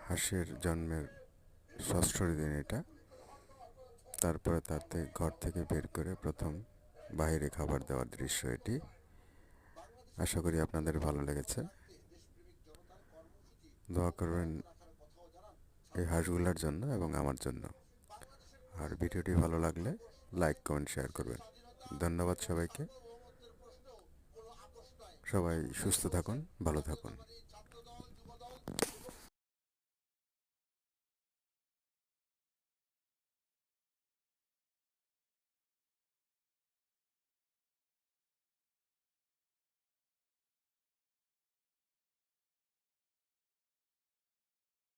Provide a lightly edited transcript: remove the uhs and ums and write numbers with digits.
হাঁসের জন্মের ষষ্ঠ দিন এটা। তারপরে তাতে ঘর থেকে বের করে প্রথম বাইরে খাবার দেওয়ার দৃশ্য এটি। আশা করি আপনাদের ভালো লেগেছে। দোয়া করবেন এই হাঁসগুলার জন্য এবং আমার জন্য। আর ভিডিওটি ভালো লাগলে লাইক কমেন্ট শেয়ার করবেন। ধন্যবাদ সবাইকে। সবাই সুস্থ থাকুন, ভালো থাকুন।